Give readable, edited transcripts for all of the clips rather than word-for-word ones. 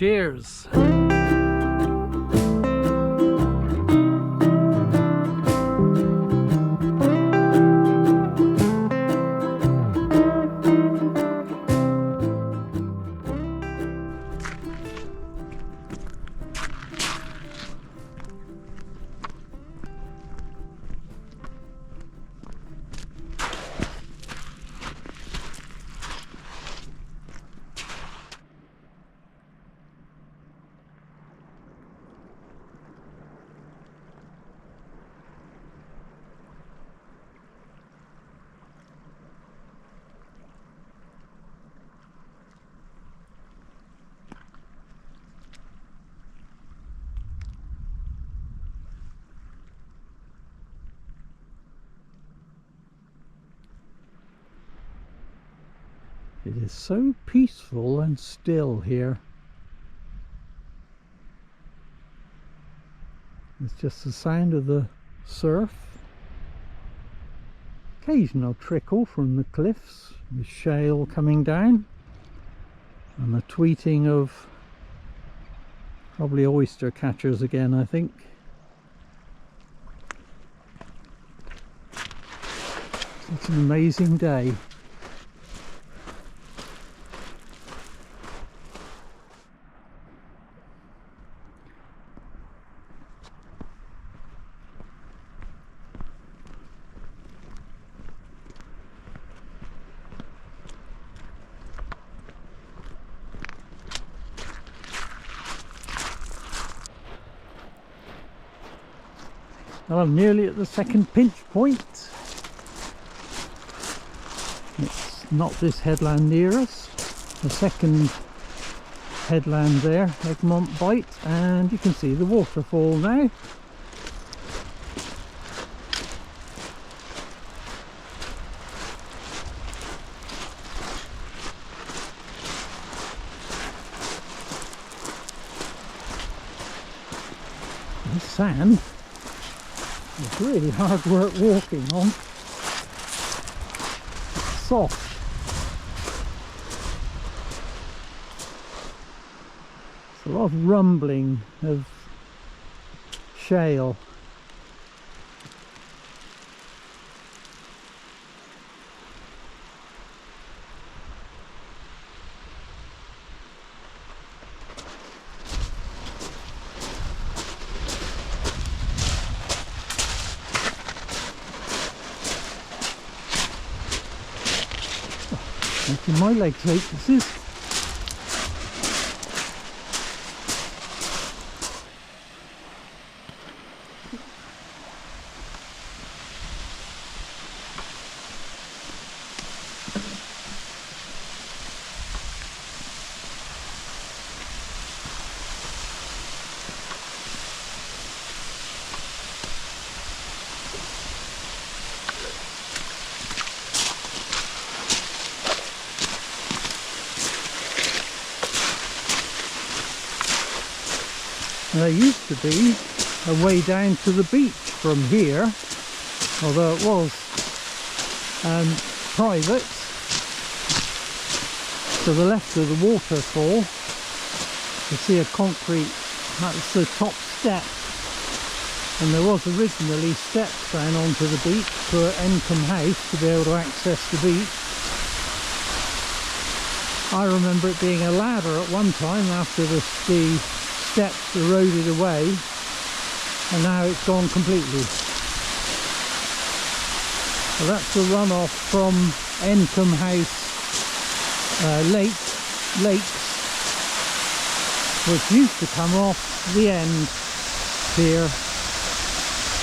Cheers. It is so peaceful and still here. It's just the sound of the surf. Occasional trickle from the cliffs with shale coming down, and the tweeting of probably oyster catchers again, I think. It's an amazing day. Well, I'm nearly at the second pinch point. It's not this headland near us. The second headland there, Egmont Point, and you can see the waterfall now. The sand. It's really hard work walking on. It's soft. It's a lot of rumbling of shale. Making my legs ache, this is. There used to be a way down to the beach from here, although it was private. To the left of the waterfall you see a concrete, that's the top step, and there was originally steps down onto the beach for Encombe House to be able to access the beach. I remember it being a ladder at one time after the steps eroded away, and now it's gone completely. So that's the runoff from Encombe House lakes, which used to come off the end here,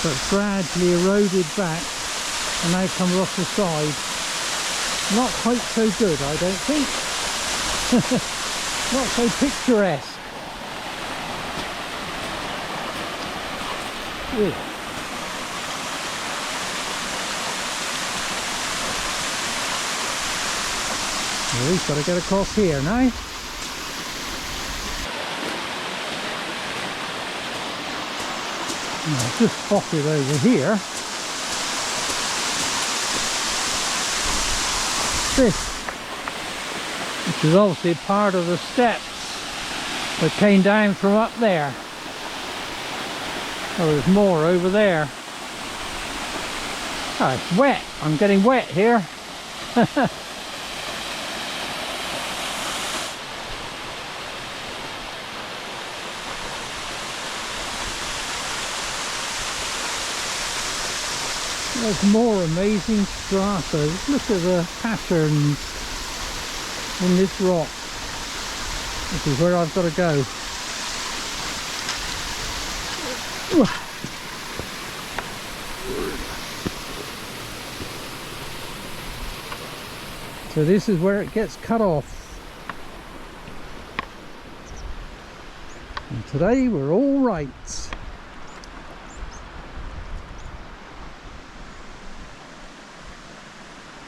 but gradually eroded back and now comes off the side. Not quite so good, I don't think. Not so picturesque. Yeah. Well, we've got to get across here now. I've just spotted over here this, which is obviously part of the steps that came down from up there. Oh, there's more over there. Oh, it's wet. I'm getting wet here. There's more amazing strata. Look at the patterns in this rock. This is where I've got to go. So this is where it gets cut off. And today we're all right.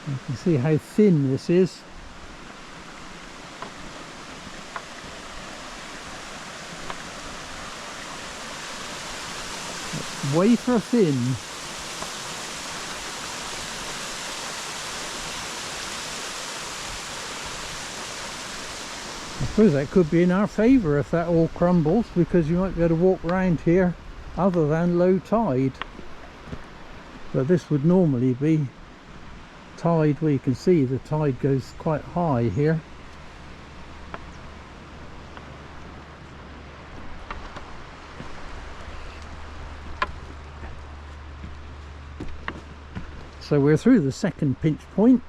You can see how thin this is. It's wafer thin. I suppose that could be in our favour if that all crumbles, because you might be able to walk around here other than low tide. But this would normally be tide where you can see the tide goes quite high here. So we're through the second pinch point.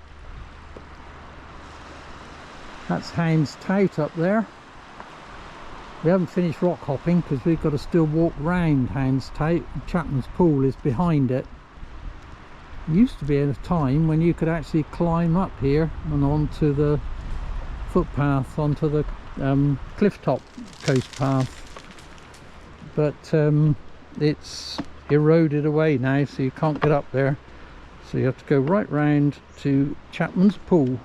That's Houns Tout up there. We haven't finished rock hopping because we've got to still walk round Houns Tout. Chapman's pool is behind it. It used to be a time when you could actually climb up here and onto the footpath, onto the cliff top coast path, but it's eroded away now, so you can't get up there, so you have to go right round to Chapman's pool.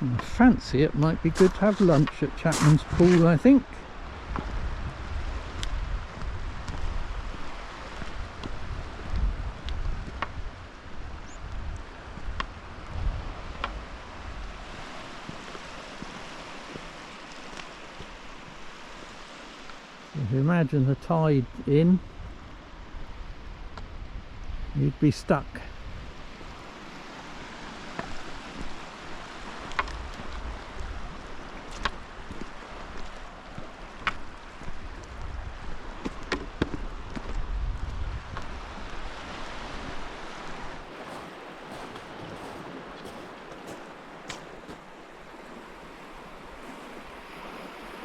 And I fancy it might be good to have lunch at Chapman's pool, I think. If you imagine the tide in, you'd be stuck.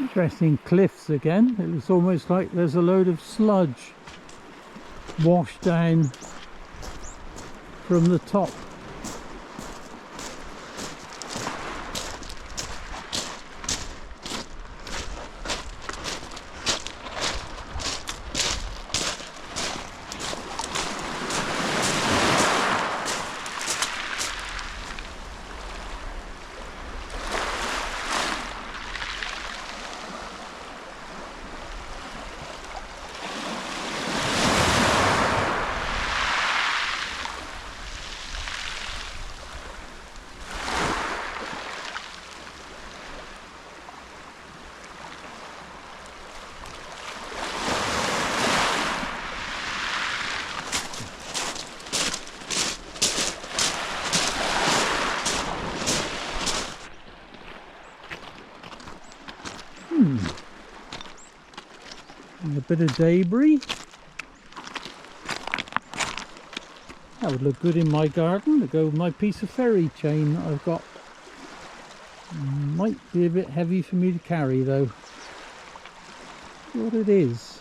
Interesting cliffs again. It looks almost like there's a load of sludge washed down from the top. And a bit of debris. That would look good in my garden to go with my piece of ferry chain that I've got. Might be a bit heavy for me to carry though. See what it is.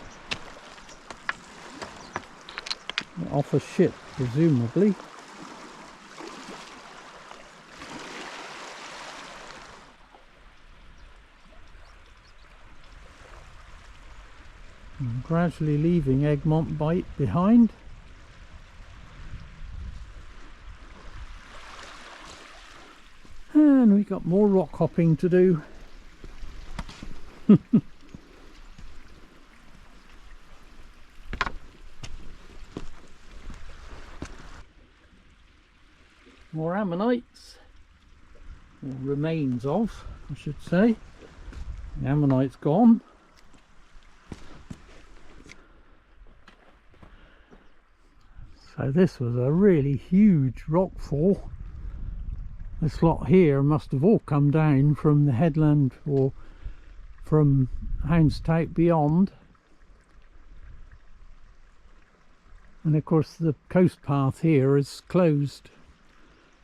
Off a ship, presumably. I'm gradually leaving Egmont Point behind. And we got more rock hopping to do. More ammonites, or remains of. I should say. The ammonite's gone. So this was a really huge rockfall. This lot here must have all come down from the headland or from Houns Tout beyond. And of course the coast path here is closed,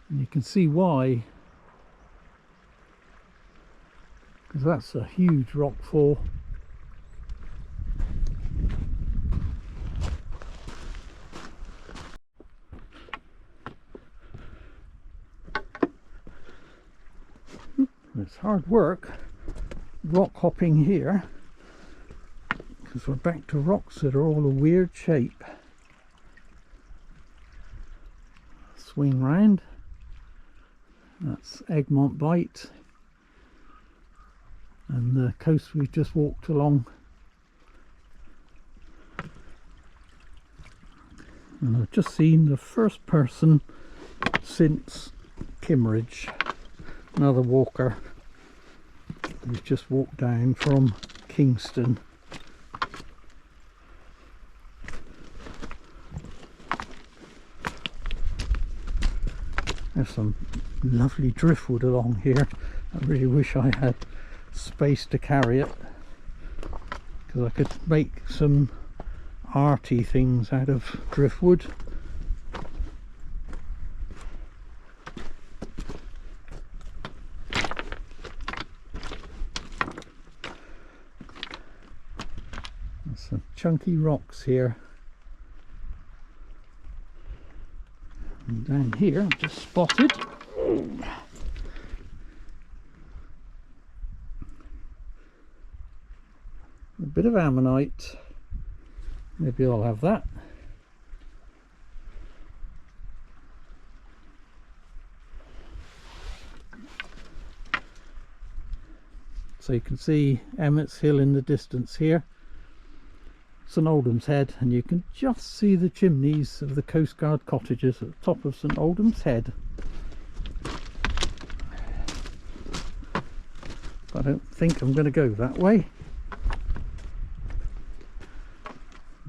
and you can see why, because that's a huge rockfall. It's hard work rock hopping here, because we're back to rocks that are all a weird shape. Swing round. That's Egmont Point, and the coast we've just walked along. And I've just seen the first person since Kimmeridge, another walker who's just walked down from Kingston. There's some lovely driftwood along here. I really wish I had space to carry it, because I could make some arty things out of driftwood. There's some chunky rocks here. And down here I've just spotted a bit of ammonite. Maybe I'll have that. So you can see Emmett's Hill in the distance here, St Aldham's Head, and you can just see the chimneys of the Coast Guard cottages at the top of St Aldham's Head. I don't think I'm going to go that way.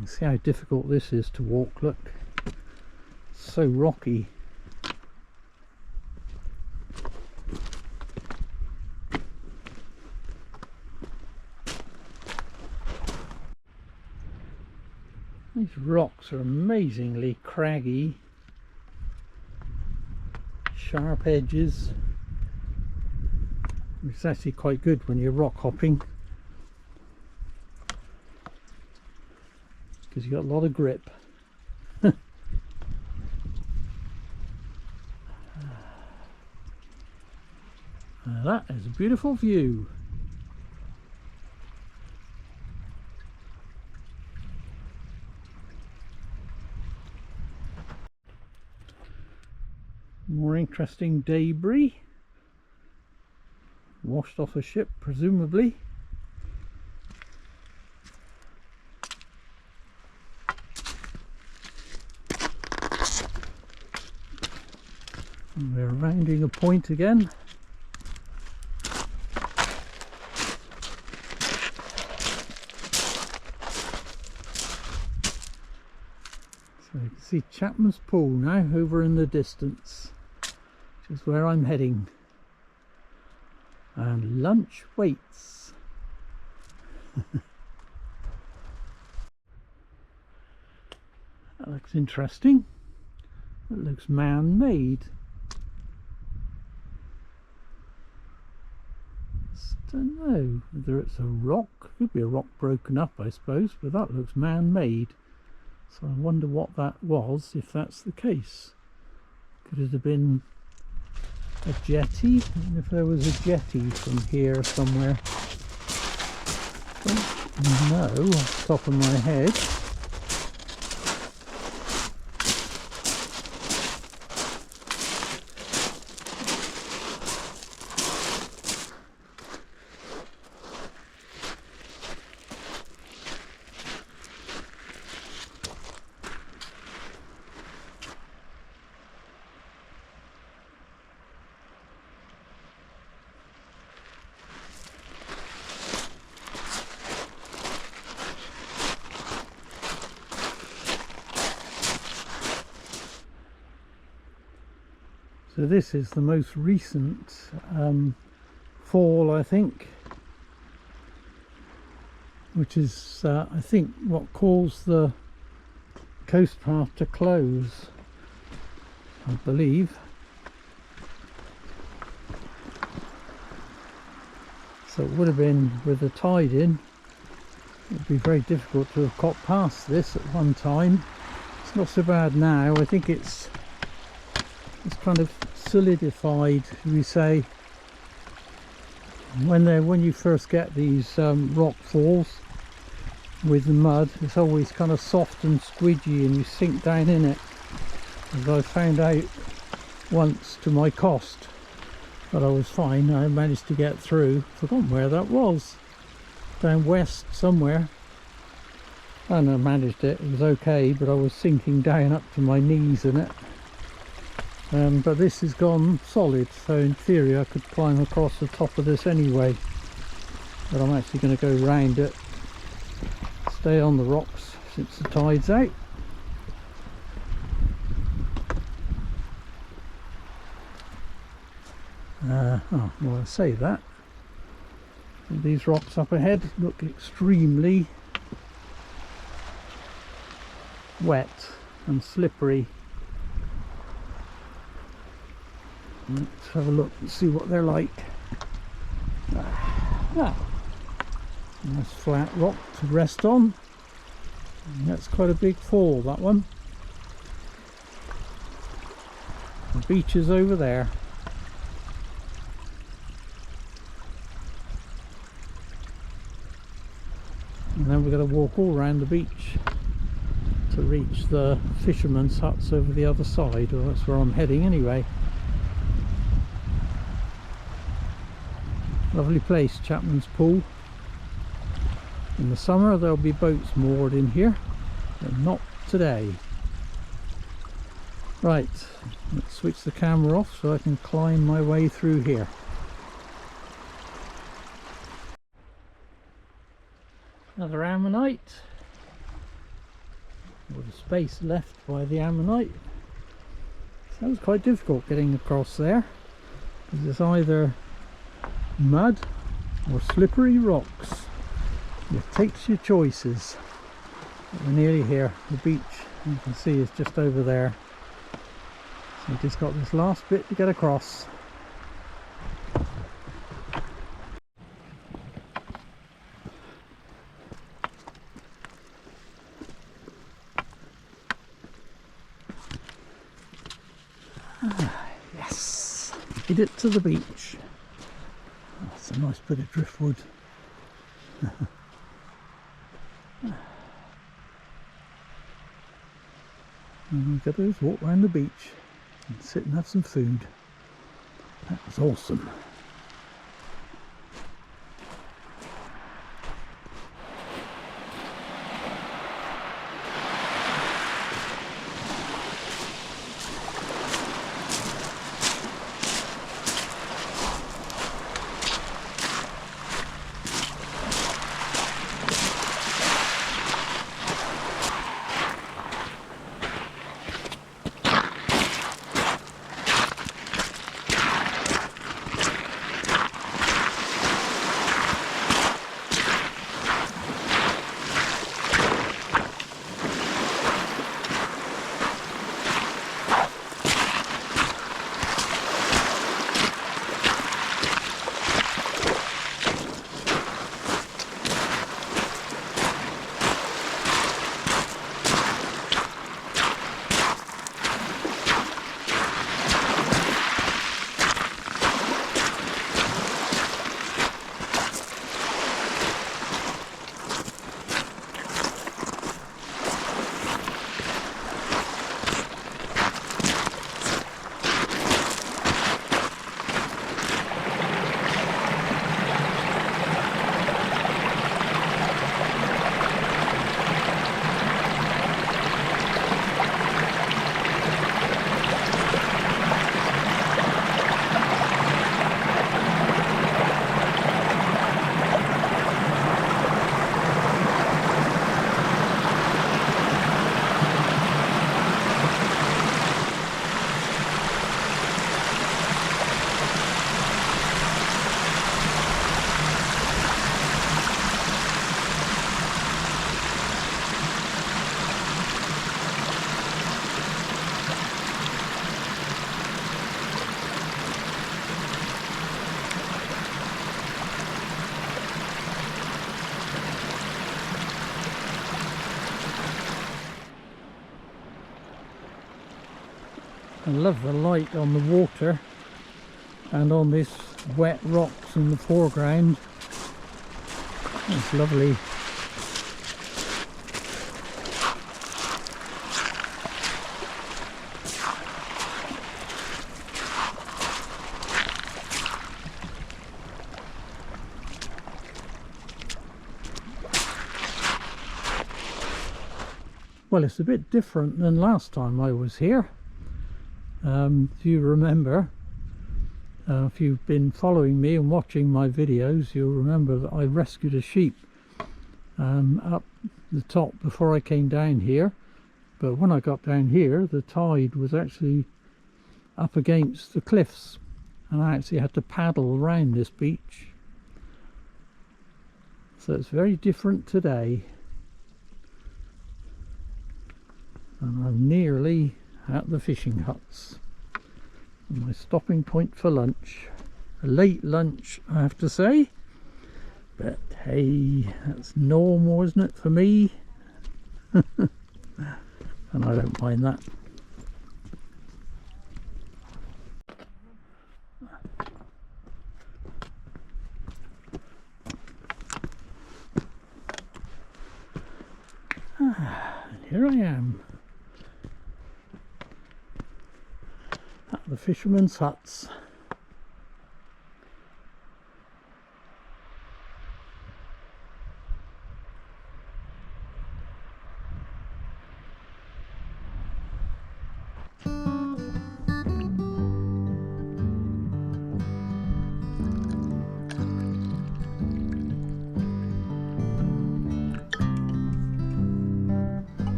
You see how difficult this is to walk. Look, it's so rocky. These rocks are amazingly craggy, sharp edges. It's actually quite good when you're rock hopping, because you've got a lot of grip. That is a beautiful view. More interesting debris, washed off a ship presumably. And we're rounding a point again. So you can see Chapman's Pool now over in the distance, which is where I'm heading. And lunch waits. That looks interesting. It looks man-made. Don't know whether it's a rock. Could be a rock broken up, I suppose, but that looks man-made. So I wonder what that was, if that's the case. Could it have been a jetty? And if there was a jetty from here somewhere. Don't know off the top of my head. So this is the most recent fall, I think, which is I think what caused the coast path to close, I believe. So it would have been, with the tide in, it would be very difficult to have got past this at one time. It's not so bad now. I think it's kind of solidified, we say. When you first get these rock falls with the mud, it's always kind of soft and squidgy and you sink down in it, as I found out once to my cost. But I was fine. I managed to get through. Forgotten where that was, down west somewhere, and I managed it. It was okay, but I was sinking down up to my knees in it. But this has gone solid, so in theory I could climb across the top of this anyway, but I'm actually going to go round it, stay on the rocks since the tide's out. Well, I say that these rocks up ahead look extremely wet and slippery. Let's have a look and see what they're like. Nice flat rock to rest on. And that's quite a big fall, that one. The beach is over there. And then we're going to walk all around the beach to reach the fishermen's huts over the other side. Well, that's where I'm heading anyway. Lovely place, Chapman's pool. In the summer there'll be boats moored in here, but not today. Right, let's switch the camera off so I can climb my way through here. Another ammonite. With a space left by the ammonite. So it was quite difficult getting across there, because it's either mud or slippery rocks. It takes your choices. But we're nearly here. The beach, you can see, is just over there. So we've just got this last bit to get across. Yes, made it to the beach. That's a nice bit of driftwood. And we've got to just walk around the beach and sit and have some food. That was awesome. I love the light on the water and on this wet rocks in the foreground. It's lovely. Well, it's a bit different than last time I was here. If you remember, if you've been following me and watching my videos, you'll remember that I rescued a sheep up the top before I came down here. But when I got down here, the tide was actually up against the cliffs, and I actually had to paddle around this beach. So it's very different today. And I'm nearly at the fishing huts. And my stopping point for lunch. A late lunch, I have to say. But hey, that's normal, isn't it, for me? And I don't mind that. And here I am. At the fishermen's huts.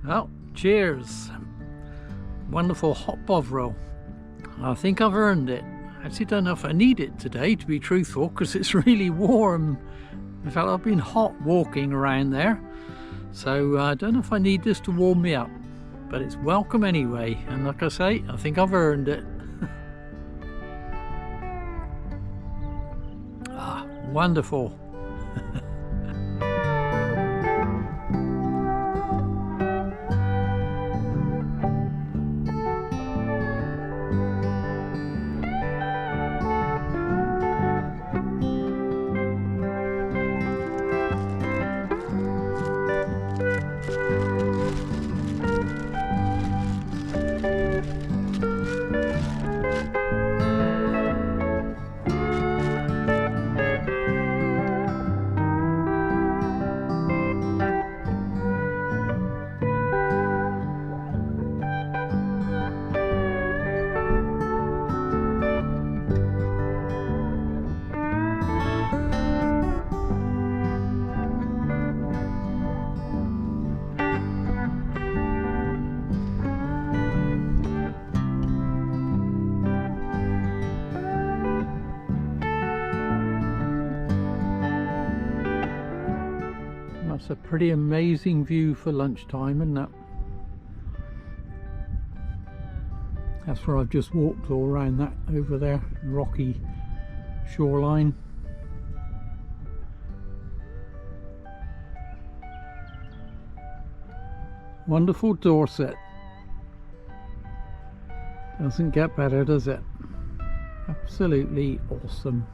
Well, cheers. Wonderful hot bovril. I think I've earned it. I actually don't know if I need it today, to be truthful, because it's really warm. In fact, I've been hot walking around there, so I don't know if I need this to warm me up, but it's welcome anyway. And like I say, I think I've earned it. Ah, wonderful. That's a pretty amazing view for lunchtime, isn't it? That's where I've just walked all around that over there, rocky shoreline. Wonderful Dorset. Doesn't get better, does it? Absolutely awesome.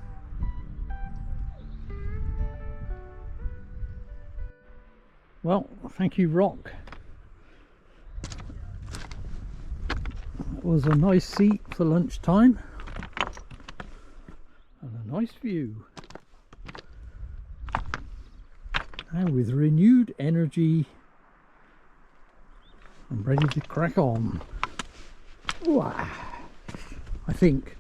Well, thank you, Rock. That was a nice seat for lunchtime and a nice view. Now with renewed energy, I'm ready to crack on. Ooh, I think.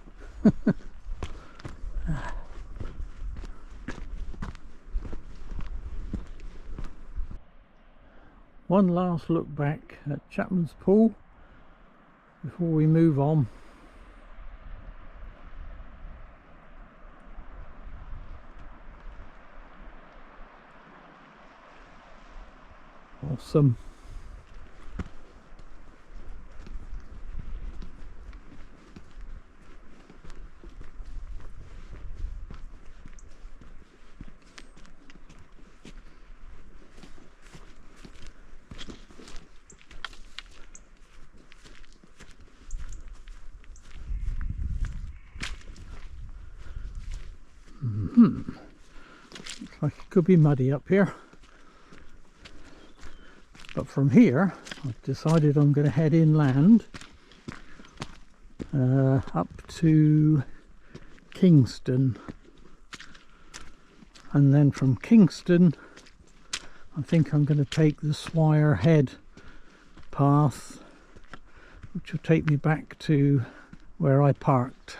One last look back at Chapman's pool before we move on. Awesome. could be muddy up here. But from here, I've decided I'm going to head inland up to Kingston. And then from Kingston, I think I'm going to take the Swyre Head path, which will take me back to where I parked.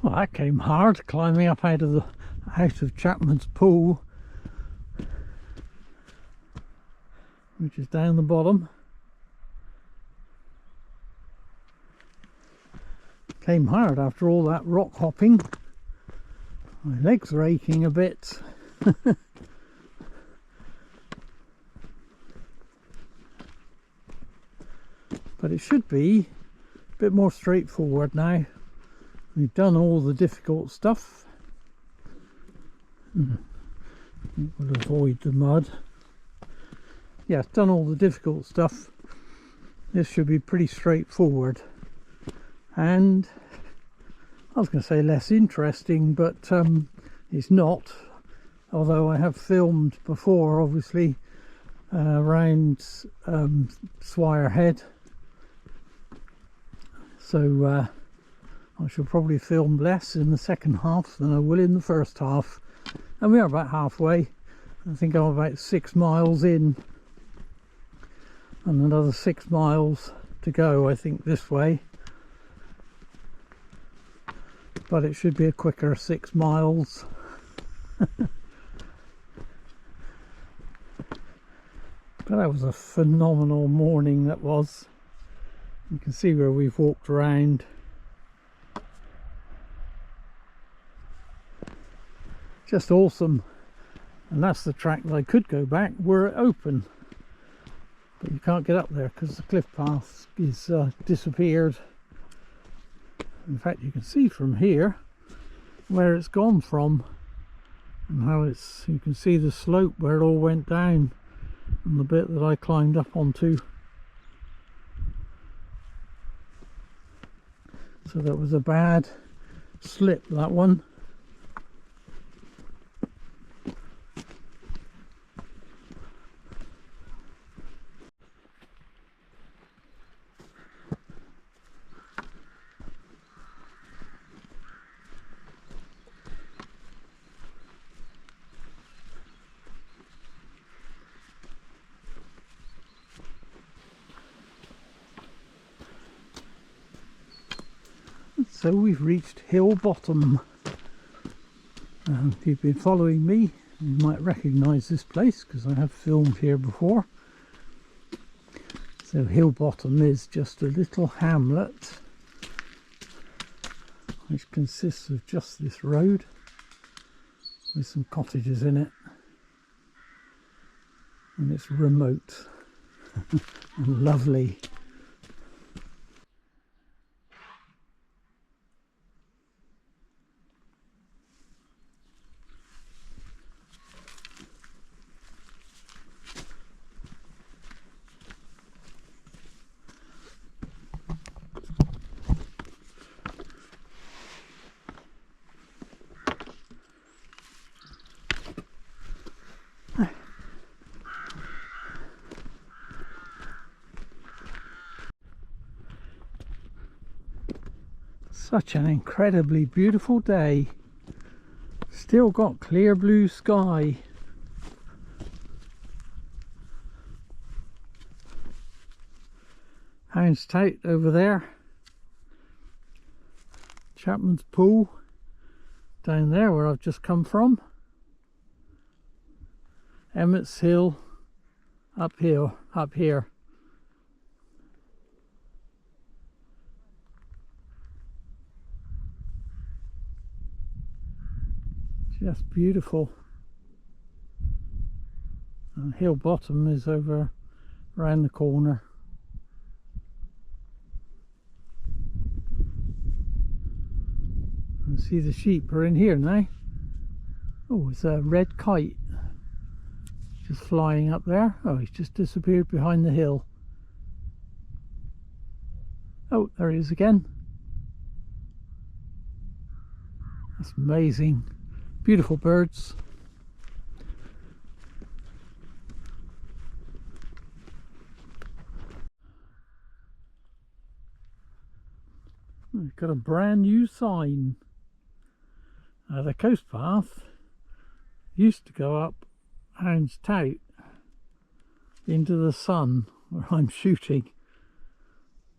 Well, that came hard, climbing up out of Chapman's pool, which is down the bottom. Came hard after all that rock hopping. My legs are aching a bit. But it should be a bit more straightforward now. We've done all the difficult stuff. We'll avoid the mud. Yeah, done all the difficult stuff. This should be pretty straightforward. And I was going to say less interesting, but it's not. Although I have filmed before, obviously, around Swyre Head. So I shall probably film less in the second half than I will in the first half. And we are about halfway. I think I'm about 6 miles in. And another 6 miles to go, I think, this way. But it should be a quicker 6 miles. But that was a phenomenal morning, that was. You can see where we've walked around. Just awesome. And that's the track that I could go back were it open. But you can't get up there because the cliff path is disappeared. In fact, you can see from here where it's gone from, and how you can see the slope where it all went down, and the bit that I climbed up onto. So that was a bad slip, that one. So we've reached Hill Bottom. If you've been following me, you might recognise this place because I have filmed here before. So Hill Bottom is just a little hamlet which consists of just this road with some cottages in it, and it's remote and lovely. Such an incredibly beautiful day. Still got clear blue sky. Houns Tout over there. Chapman's pool down there where I've just come from. Emmett's Hill up here. Just beautiful. And Hill Bottom is over around the corner. And see, the sheep are in here now. Oh, it's a red kite just flying up there. Oh, he's just disappeared behind the hill. Oh, there he is again. That's amazing. Beautiful birds. We've got a brand new sign. The coast path used to go up Houns Tout into the sun where I'm shooting,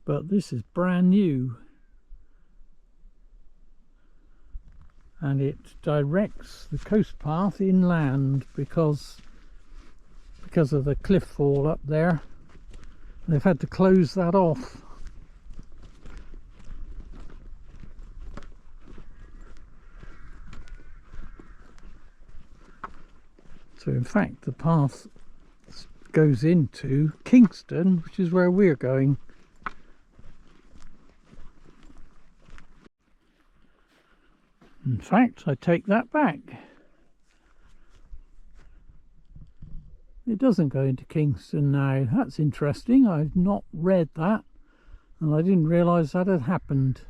but this is brand new, and it directs the coast path inland because of the cliff fall up there. They've had to close that off. So in fact the path goes into Kingston, which is where we're going. In fact, I take that back. It doesn't go into Kingston now. That's interesting. I've not read that, and I didn't realise that had happened.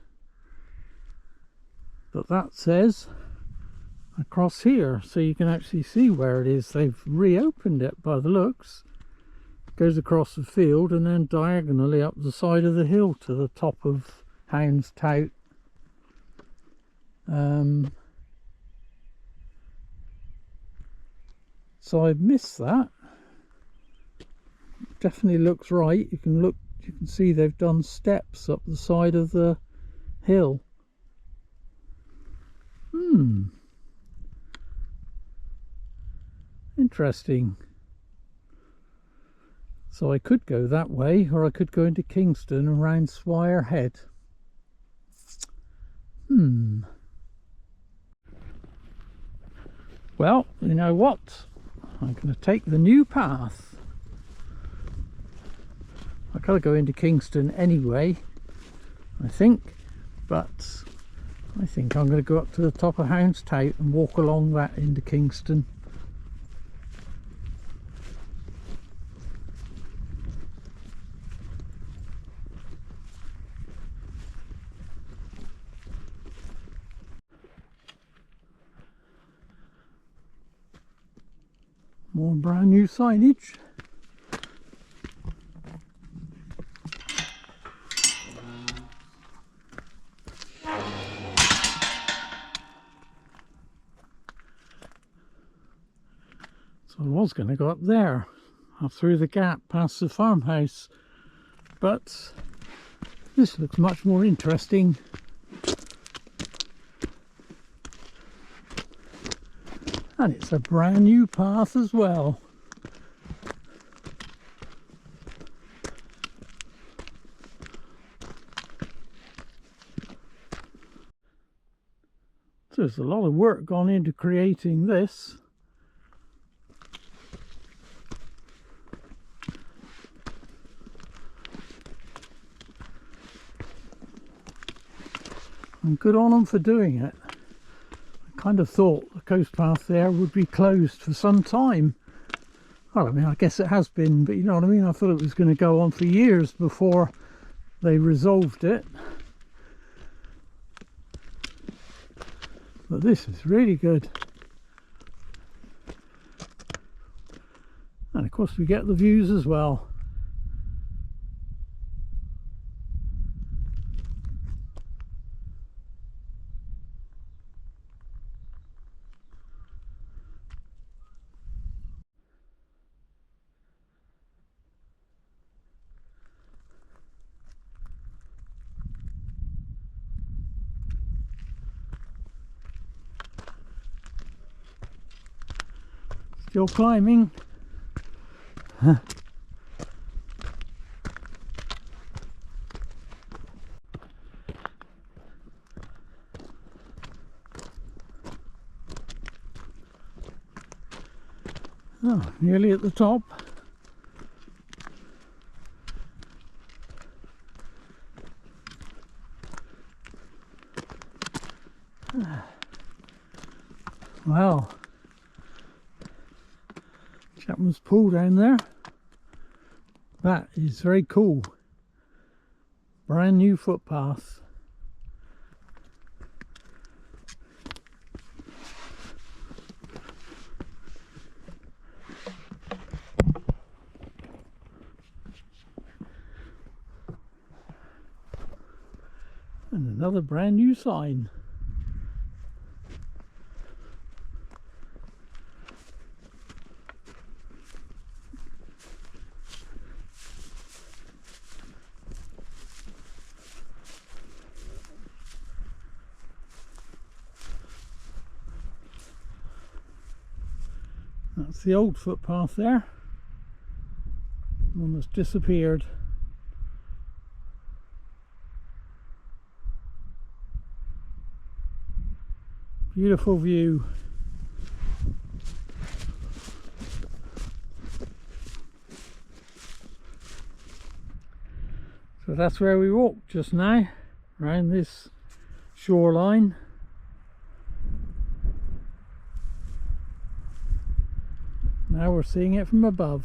But that says across here, so you can actually see where it is. They've reopened it by the looks. It goes across the field and then diagonally up the side of the hill to the top of Houns Tout. So I've missed that. Definitely looks right. You can see they've done steps up the side of the hill. Interesting. So I could go that way, or I could go into Kingston and round Swyre Head. Well, you know what? I'm going to take the new path. I've got to go into Kingston anyway, I think, but I think I'm going to go up to the top of Houns Tout and walk along that into Kingston. More brand new signage. So I was going to go up there, up through the gap past the farmhouse, but this looks much more interesting. And it's a brand new path as well. So there's a lot of work gone into creating this. And good on them for doing it. Kind of thought the coast path there would be closed for some time. Well, I mean, I guess it has been, but you know what I mean? I thought it was going to go on for years before they resolved it. But this is really good. And of course we get the views as well. Still climbing. Oh, nearly at the top. Wow. Chapman's pool down there. That is very cool. Brand new footpath. Another brand new sign. That's the old footpath there. One that's disappeared. Beautiful view. So that's where we walked just now, around this shoreline. Now we're seeing it from above,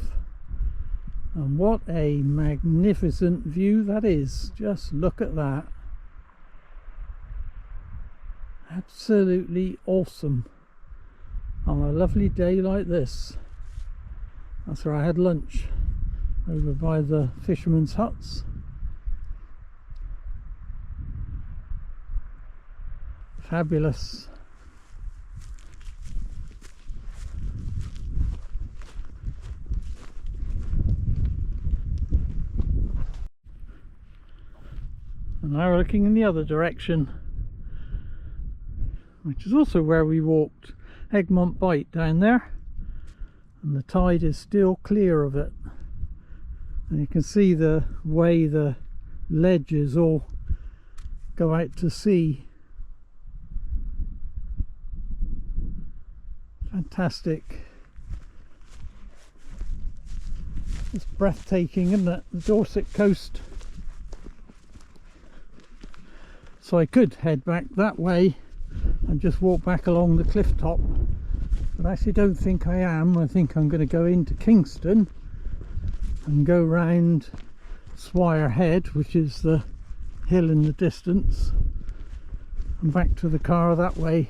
and what a magnificent view that is. Just look at that. Absolutely awesome on a lovely day like this. That's where I had lunch, over by the fishermen's huts. Fabulous. And now we're looking in the other direction, which is also where we walked. Egmont Point down there, and the tide is still clear of it, and you can see the way the ledges all go out to sea. Fantastic. It's breathtaking, isn't it? The Dorset coast. So I could head back that way and just walk back along the cliff top, but I actually don't think I am. I think I'm going to go into Kingston and go round Swyre Head, which is the hill in the distance, and back to the car that way.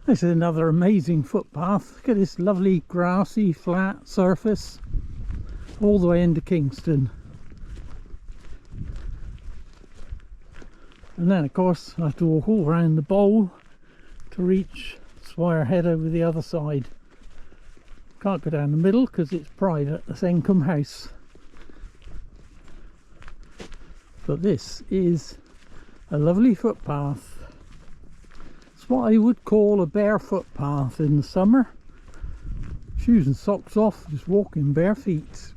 This is another amazing footpath. Look at this lovely grassy flat surface all the way into Kingston. And then of course I have to walk all around the bowl to reach Swyre Head over the other side. Can't go down the middle because it's private, that's Egmont House. But this is a lovely footpath. It's what I would call a barefoot path in the summer. Shoes and socks off, just walking bare feet.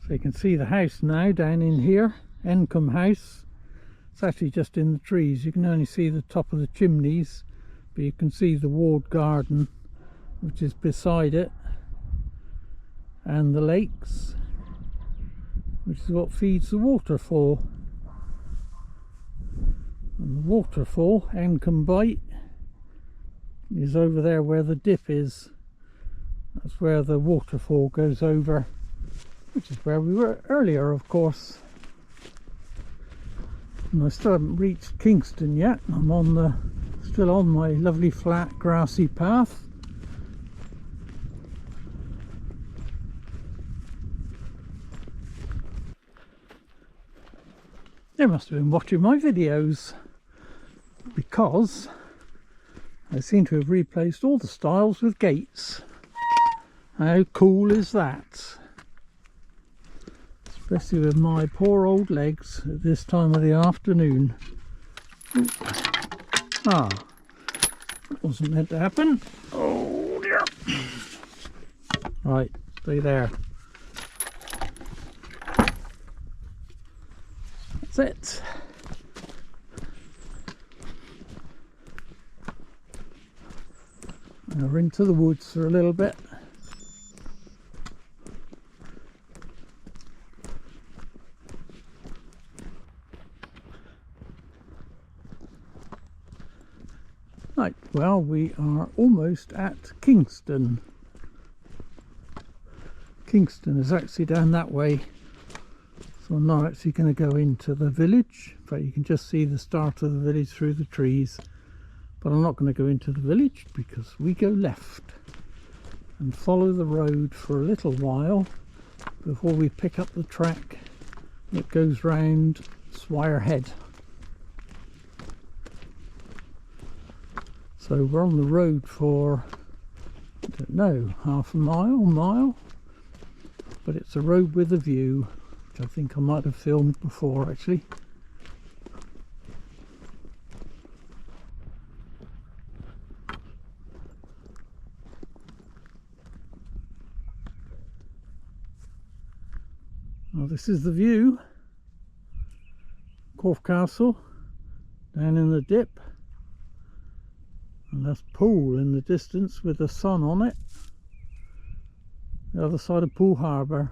So you can see the house now down in here, Egmont House. It's actually just in the trees. You can only see the top of the chimneys, but you can see the walled garden which is beside it, and the lakes, which is what feeds the waterfall. And the waterfall, Egmont Point, is over there where the dip is. That's where the waterfall goes over, which is where we were earlier, of course. And I still haven't reached Kingston yet. I'm still on my lovely flat grassy path. They must have been watching my videos, because I seem to have replaced all the stiles with gates. How cool is that? Especially with my poor old legs at this time of the afternoon. Ooh. Ah, that wasn't meant to happen. Oh dear. Right, stay there. That's it. Now we're into the woods for a little bit. Right, well, we are almost at Kingston. Kingston is actually down that way, So I'm not actually going to go into the village, but you can just see the start of the village through the trees. But I'm not going to go into the village because we go left and follow the road for a little while before we pick up the track that goes round Swyre Head. So we're on the road for, I don't know, half a mile, but it's a road with a view, which I think I might have filmed before actually. Well, this is the view. Corfe Castle down in the dip, and that's Poole in the distance with the sun on it, the other side of Poole Harbour.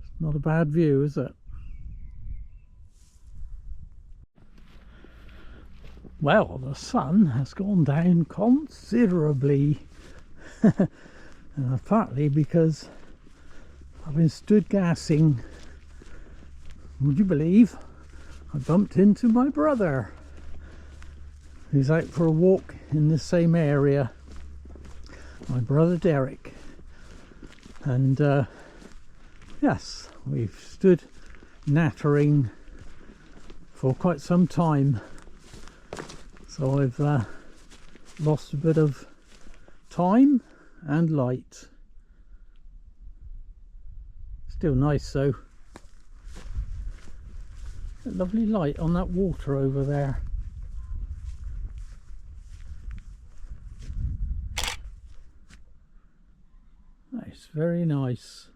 It's not a bad view, is it? Well, the sun has gone down considerably. Partly because I've been stood gassing. Would you believe I bumped into my brother, who's out for a walk in this same area, my brother Derek, and yes, we've stood nattering for quite some time, so I've lost a bit of time and light. Still nice though. A lovely light on that water over there. Nice, very nice.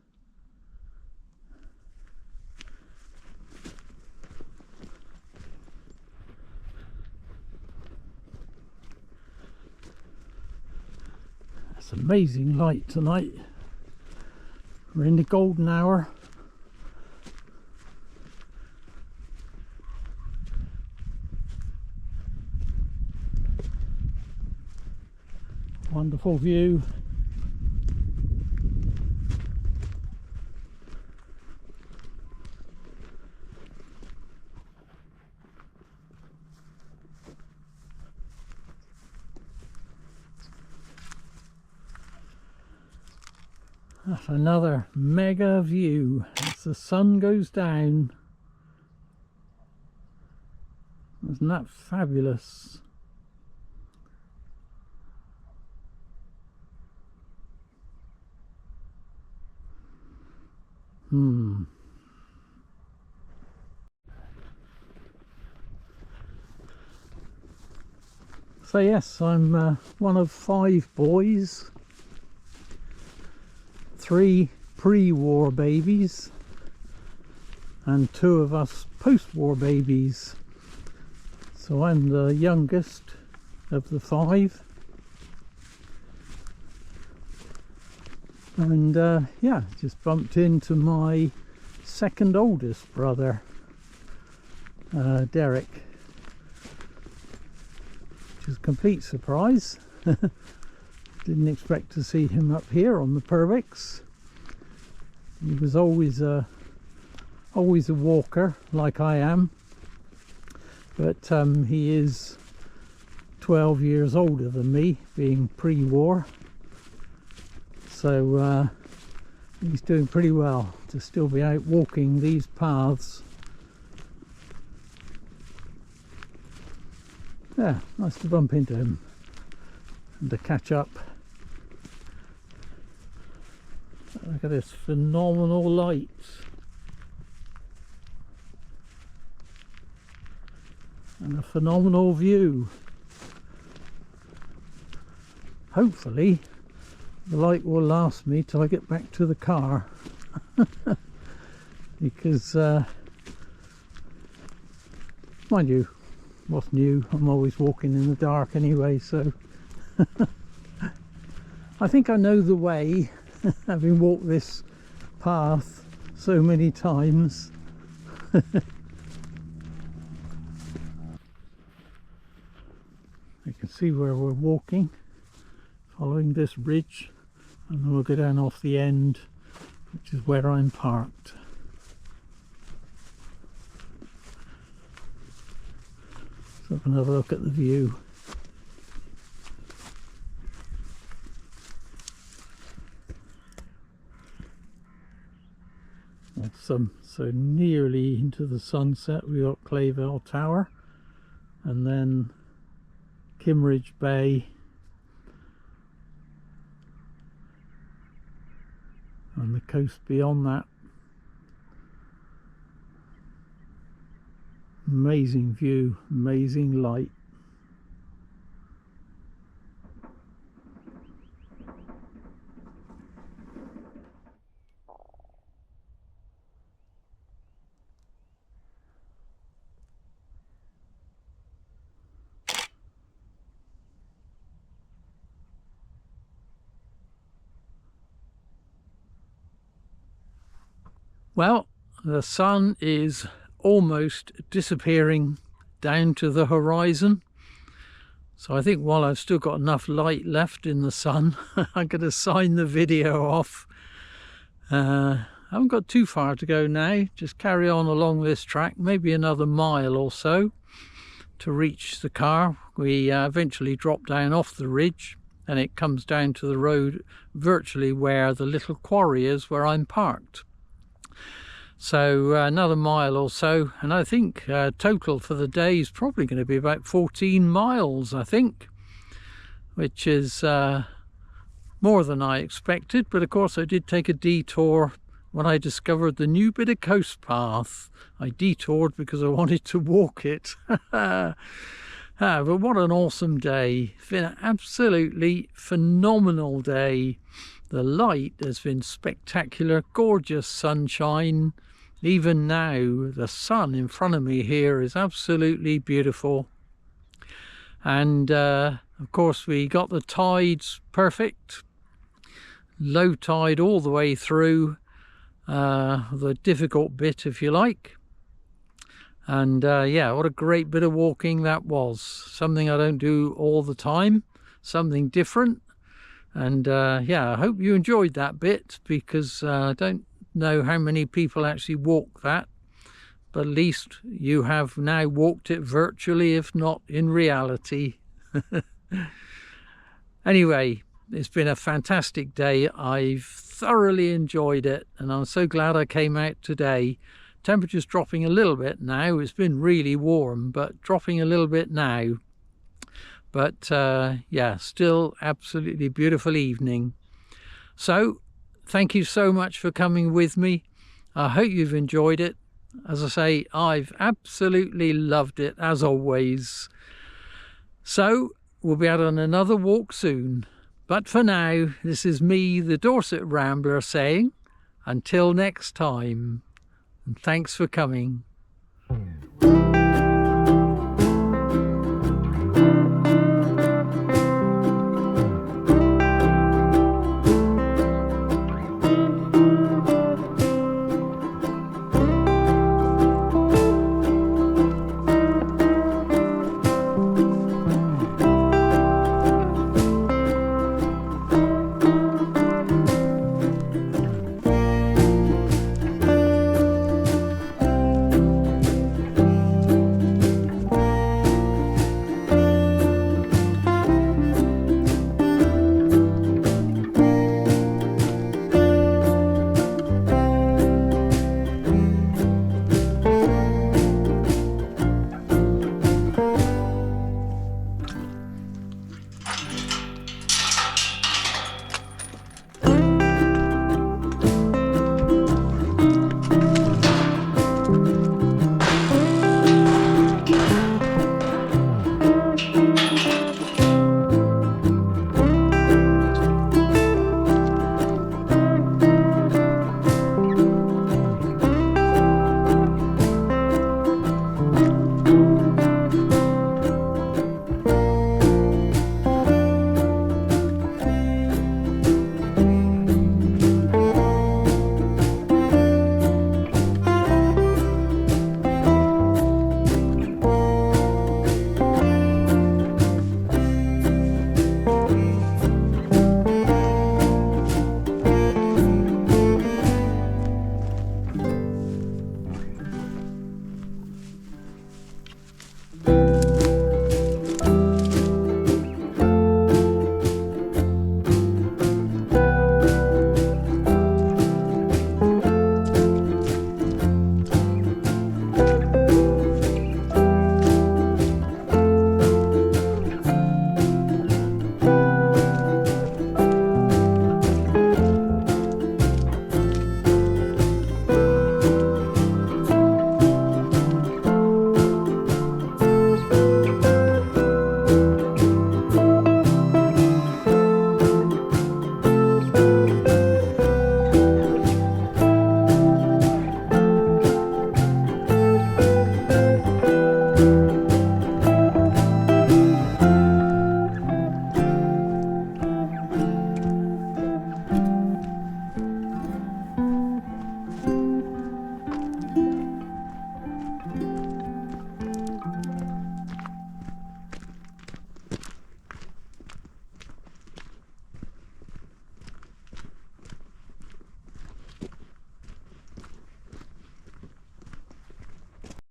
That's amazing light tonight. We're in the golden hour. Wonderful view. That's another mega view as the sun goes down. Isn't that fabulous? So yes, I'm one of 5 boys. 3 pre-war babies and 2 of us post-war babies. So I'm the youngest of the 5. And yeah, just bumped into my second oldest brother, Derek, which is a complete surprise. Didn't expect to see him up here on the Purbex. He was always a walker like I am, but he is 12 years older than me, being pre-war, so he's doing pretty well to still be out walking these paths. Yeah, nice to bump into him and to catch up. Look at this phenomenal light. And a phenomenal view. Hopefully the light will last me till I get back to the car. Because mind you, what's new? I'm always walking in the dark anyway, so I think I know the way, having walked this path so many times. You can see where we're walking, following this ridge and then we'll go down off the end, which is where I'm parked. So have another look at the view. Awesome. So nearly into the sunset, we got Clavell Tower, and then Kimmeridge Bay, and the coast beyond that. Amazing view, amazing light. Well, the sun is almost disappearing down to the horizon, so I think while I've still got enough light left in the sun, I'm going to sign the video off. I haven't got too far to go now, just carry on along this track, maybe another mile or so to reach the car. We eventually drop down off the ridge and it comes down to the road virtually where the little quarry is where I'm parked. So another mile or so, and I think total for the day is probably going to be about 14 miles, I think, which is more than I expected. But of course I did take a detour when I discovered the new bit of coast path. I detoured because I wanted to walk it. But what an awesome day. It's been an absolutely phenomenal day. The light has been spectacular, gorgeous sunshine. Even now, the sun in front of me here is absolutely beautiful. And of course, we got the tides perfect. Low tide all the way through, the difficult bit, if you like. And yeah, what a great bit of walking that was. Something I don't do all the time, something different. And yeah, I hope you enjoyed that bit, because I don't know how many people actually walk that, but at least you have now walked it virtually, if not in reality. Anyway, it's been a fantastic day. I've thoroughly enjoyed it, and I'm so glad I came out today. Temperature's dropping a little bit now. It's been really warm, but dropping a little bit now. But yeah, still absolutely beautiful evening. So thank you so much for coming with me. I hope you've enjoyed it. As I say, I've absolutely loved it, as always. So we'll be out on another walk soon. But for now, this is me, the Dorset Rambler, saying until next time, and thanks for coming.